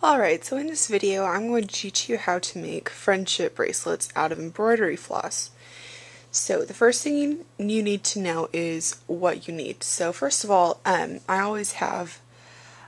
Alright, so in this video I'm going to teach you how to make friendship bracelets out of embroidery floss. So the first thing you need to know is what you need. So first of all, I always have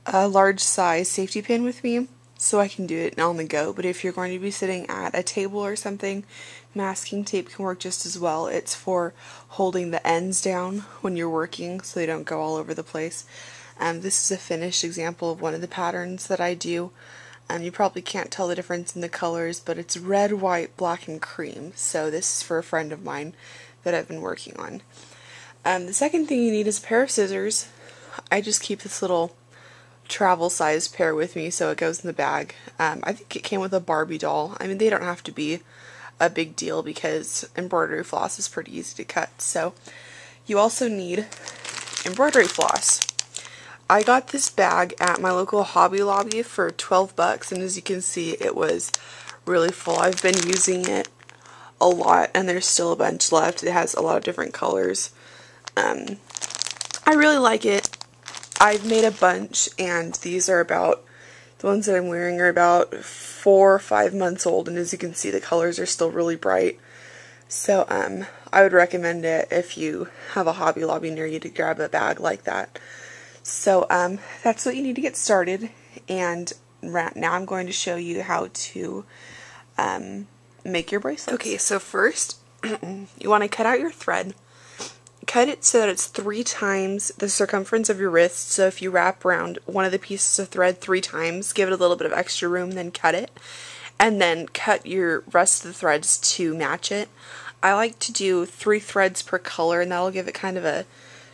a large size safety pin with me so I can do it on the go, but if you're going to be sitting at a table or something, masking tape can work just as well. It's for holding the ends down when you're working so they don't go all over the place. This is a finished example of one of the patterns that I do. You probably can't tell the difference in the colors, but it's red, white, black, and cream. So this is for a friend of mine that I've been working on. The second thing you need is a pair of scissors. I just keep this little travel size pair with me so it goes in the bag. I think it came with a Barbie doll. I mean, they don't have to be a big deal because embroidery floss is pretty easy to cut. So you also need embroidery floss. I got this bag at my local Hobby Lobby for 12 bucks, and as you can see it was really full. I've been using it a lot and there's still a bunch left. It has a lot of different colors. I really like it. I've made a bunch, and these are about, the ones that I'm wearing are about 4 or 5 months old, and as you can see the colors are still really bright. So I would recommend it if you have a Hobby Lobby near you to grab a bag like that. So that's what you need to get started, and now I'm going to show you how to make your bracelet. Okay, so first you want to cut out your thread. Cut it so that it's 3 times the circumference of your wrist. So if you wrap around one of the pieces of thread 3 times, give it a little bit of extra room, then cut it, and then cut your rest of the threads to match it. I like to do 3 threads per color, and that'll give it kind of a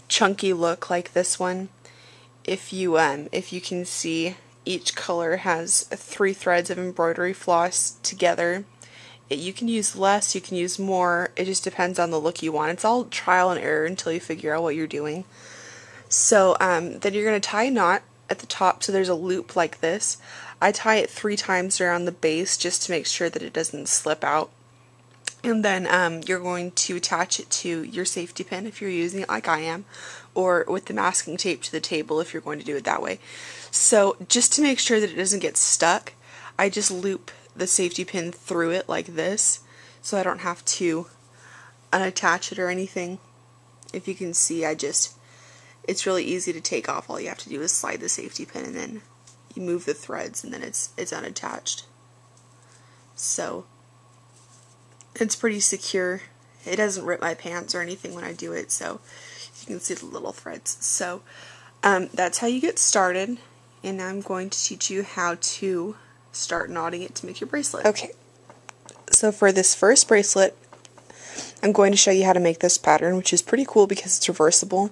chunky look like this one. If you can see, each color has 3 threads of embroidery floss together. You can use less, you can use more, it just depends on the look you want. It's all trial and error until you figure out what you're doing. So then you're going to tie a knot at the top so there's a loop like this. I tie it 3 times around the base just to make sure that it doesn't slip out. And then you're going to attach it to your safety pin if you're using it like I am, or with the masking tape to the table if you're going to do it that way. So just to make sure that it doesn't get stuck, I just loop the safety pin through it like this, so I don't have to unattach it or anything. If you can see, it's really easy to take off. All you have to do is slide the safety pin, and then you move the threads, and then it's unattached. So it's pretty secure. It doesn't rip my pants or anything when I do it, so you can see the little threads. So that's how you get started, and now I'm going to teach you how to start knotting it to make your bracelet. Okay, so for this first bracelet, I'm going to show you how to make this pattern, which is pretty cool because it's reversible.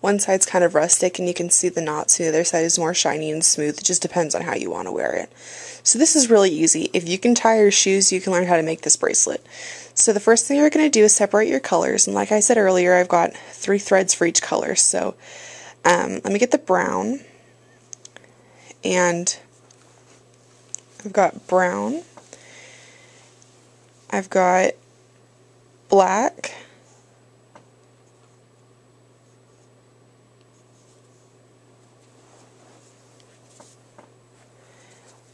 One side's kind of rustic and you can see the knots, the other side is more shiny and smooth. It just depends on how you want to wear it. So this is really easy. If you can tie your shoes, you can learn how to make this bracelet. So the first thing you're going to do is separate your colors, and like I said earlier, I've got 3 threads for each color. So let me get the brown, and I've got brown, I've got black,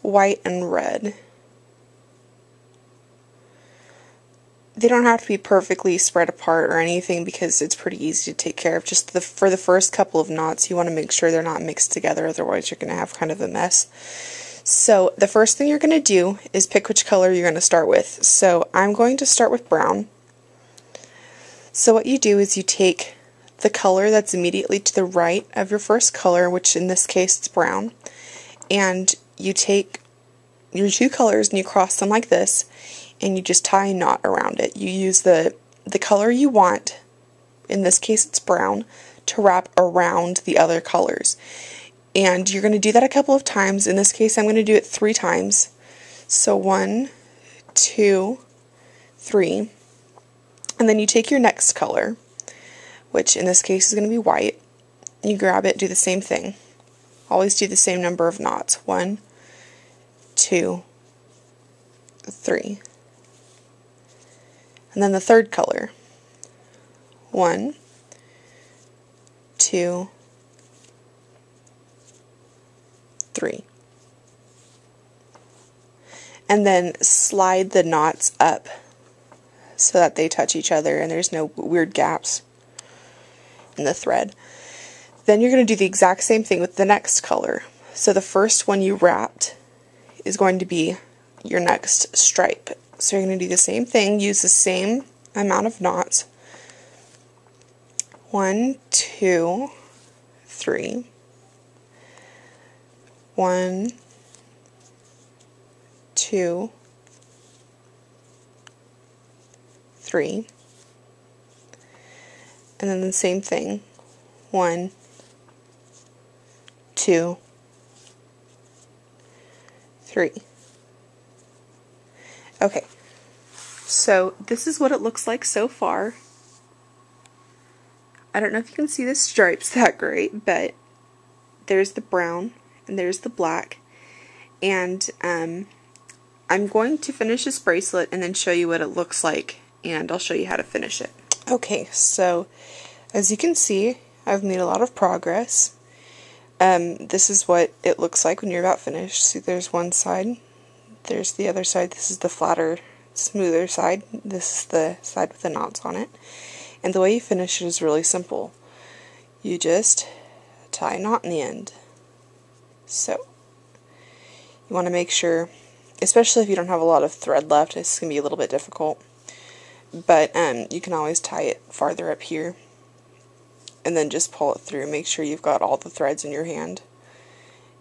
white, and red. They don't have to be perfectly spread apart or anything because it's pretty easy to take care of. Just for the first couple of knots, you want to make sure they're not mixed together, otherwise you're going to have kind of a mess. So the first thing you're going to do is pick which color you're going to start with. So I'm going to start with brown. So what you do is you take the color that's immediately to the right of your first color, which in this case is brown, and you take your 2 colors and you cross them like this, and you just tie a knot around it. You use the color you want, in this case it's brown, to wrap around the other colors. And you're going to do that a couple of times. In this case I'm going to do it 3 times. So 1, 2, 3. And then you take your next color, which in this case is going to be white. You grab it, do the same thing. Always do the same number of knots. 1, 2, 3. And then the third color. 1, 2, 3. and then slide the knots up so that they touch each other and there's no weird gaps in the thread. Then you're going to do the exact same thing with the next color. So the first one you wrapped is going to be your next stripe. So you're going to do the same thing, use the same amount of knots. 1, 2, 3. 1, 2, 3. And then the same thing. 1, 2, 3. Okay, so this is what it looks like so far. I don't know if you can see the stripes that great, but there's the brown and there's the black. And I'm going to finish this bracelet and then show you what it looks like, and I'll show you how to finish it. Okay, so as you can see, I've made a lot of progress. This is what it looks like when you're about finished. See, there's one side, there's the other side. This is the flatter, smoother side. This is the side with the knots on it. And the way you finish it is really simple. You just tie a knot in the end. So, you want to make sure, especially if you don't have a lot of thread left, it's going to be a little bit difficult. But you can always tie it farther up here. And then just pull it through. Make sure you've got all the threads in your hand.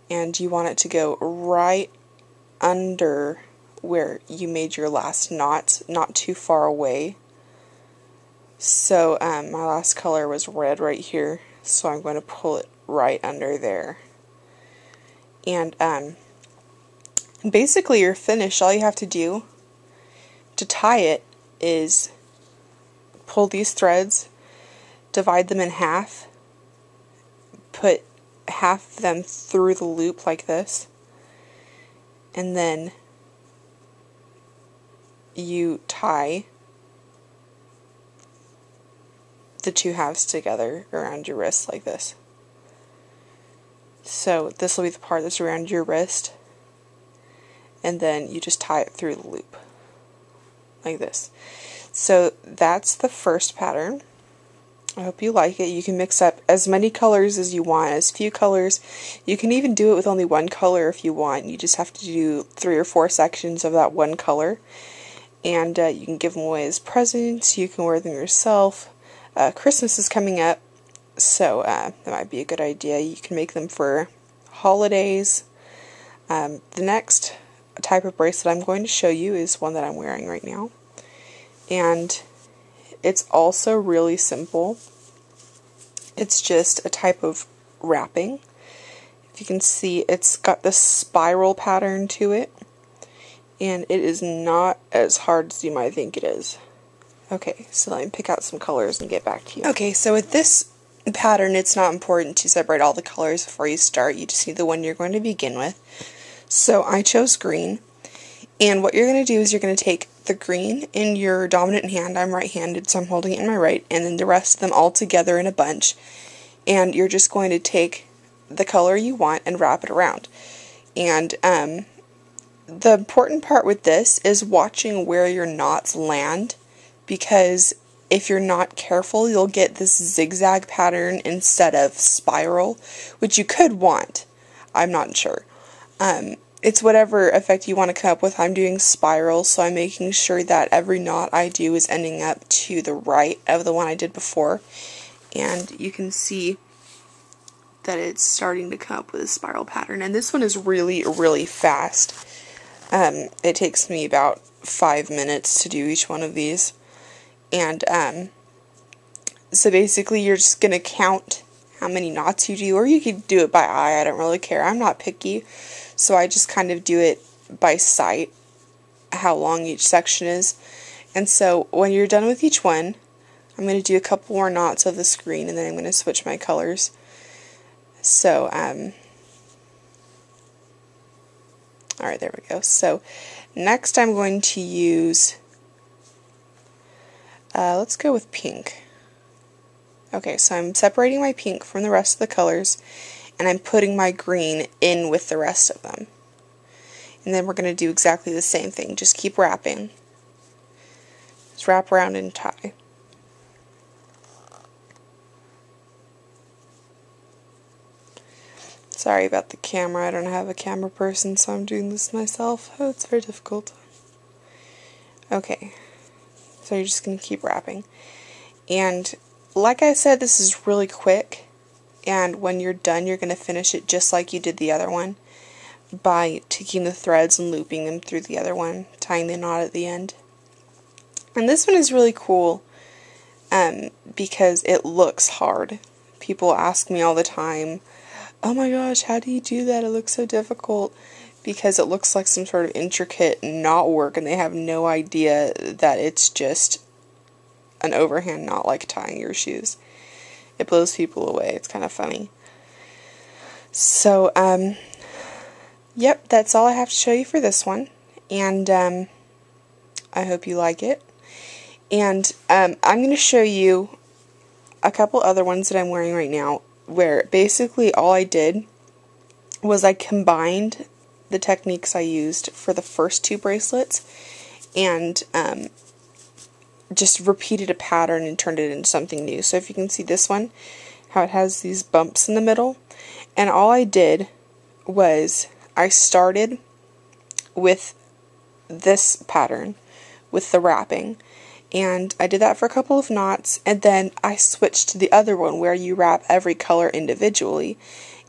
And you want it to go right under where you made your last knot, not too far away. So my last color was red right here, so I'm going to pull it right under there. And basically you're finished. All you have to do to tie it is pull these threads, divide them in half, put half of them through the loop like this, and then you tie the two halves together around your wrist like this. So this will be the part that's around your wrist, and then you just tie it through the loop like this. So that's the first pattern. I hope you like it. You can mix up as many colors as you want, as few colors. You can even do it with only one color if you want. You just have to do 3 or 4 sections of that one color. And you can give them away as presents. You can wear them yourself. Christmas is coming up, so that might be a good idea. You can make them for holidays. The next type of bracelet I'm going to show you is one that I'm wearing right now. And it's also really simple. It's just a type of wrapping. If you can see, it's got this spiral pattern to it. And it is not as hard as you might think it is. Okay, so let me pick out some colors and get back to you. Okay, so with this pattern, it's not important to separate all the colors before you start. You just need the one you're going to begin with. So I chose green. And what you're going to do is you're going to take the green in your dominant hand. I'm right-handed, so I'm holding it in my right. And then the rest of them all together in a bunch. And you're just going to take the color you want and wrap it around. And the important part with this is watching where your knots land, because if you're not careful, you'll get this zigzag pattern instead of spiral, which you could want. I'm not sure. It's whatever effect you want to come up with. I'm doing spiral, so I'm making sure that every knot I do is ending up to the right of the one I did before. And you can see that it's starting to come up with a spiral pattern. And this one is really, really fast. It takes me about 5 minutes to do each one of these. And so basically you're just going to count how many knots you do, or you could do it by eye. I don't really care. I'm not picky, so I just kind of do it by sight, how long each section is. And so when you're done with each one, I'm going to do a couple more knots of the screen, and then I'm going to switch my colors. So, alright, there we go. So, next I'm going to use, let's go with pink. Okay, so I'm separating my pink from the rest of the colors, and I'm putting my green in with the rest of them. And then we're going to do exactly the same thing. Just keep wrapping. Just wrap around and tie. Sorry about the camera. I don't have a camera person, so I'm doing this myself. Oh, it's very difficult. Okay. So you're just going to keep wrapping. And like I said, this is really quick. And when you're done, you're going to finish it just like you did the other one, by taking the threads and looping them through the other one, tying the knot at the end. And this one is really cool because it looks hard. People ask me all the time, oh my gosh, how do you do that? It looks so difficult, because it looks like some sort of intricate knot work, and they have no idea that it's just an overhand knot like tying your shoes. It blows people away. It's kind of funny. So, yep, that's all I have to show you for this one. And I hope you like it. And I'm going to show you a couple other ones that I'm wearing right now, where basically all I did was I combined the techniques I used for the first two bracelets and just repeated a pattern and turned it into something new. So if you can see this one, how it has these bumps in the middle, and all I did was I started with this pattern with the wrapping, and I did that for a couple of knots, and then I switched to the other one where you wrap every color individually,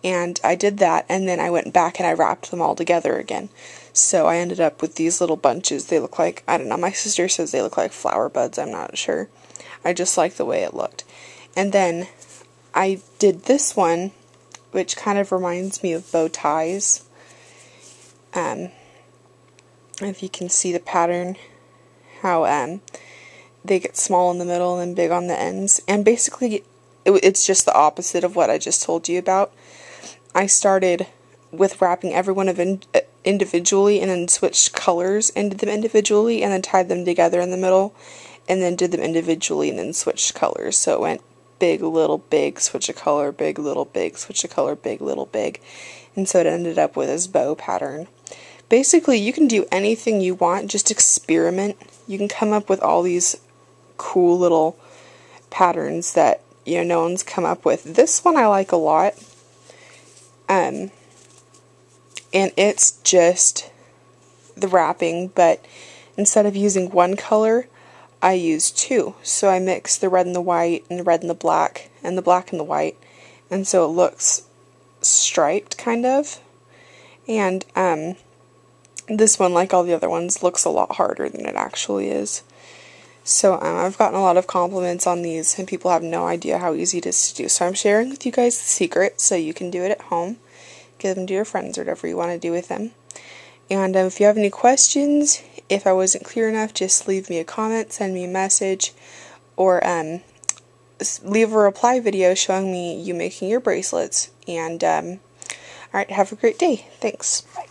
and I did that, and then I went back and I wrapped them all together again. So I ended up with these little bunches. They look like, I don't know, my sister says they look like flower buds, I'm not sure. I just like the way it looked. And then I did this one, which kind of reminds me of bow ties. If you can see the pattern, how they get small in the middle and big on the ends. And basically, it's just the opposite of what I just told you about. I started with wrapping every one of individually, and then switched colors and did them individually, and then tied them together in the middle, and then did them individually, and then switched colors. So it went big, little, big, switch a color, big, little, big, switch a color, big, little, big. And so it ended up with this bow pattern. Basically, you can do anything you want, just experiment. You can come up with all these cool little patterns that, you know, no one's come up with. This one I like a lot. And it's just the wrapping, but instead of using one color, I use two. So I mix the red and the white, and the red and the black and the white, and so it looks striped, kind of. And this one, like all the other ones, looks a lot harder than it actually is. So I've gotten a lot of compliments on these, and people have no idea how easy it is to do. So I'm sharing with you guys the secret, so you can do it at home. Give them to your friends or whatever you want to do with them. And if you have any questions, if I wasn't clear enough, just leave me a comment, send me a message, or leave a reply video showing me you making your bracelets. And alright, have a great day. Thanks. Bye.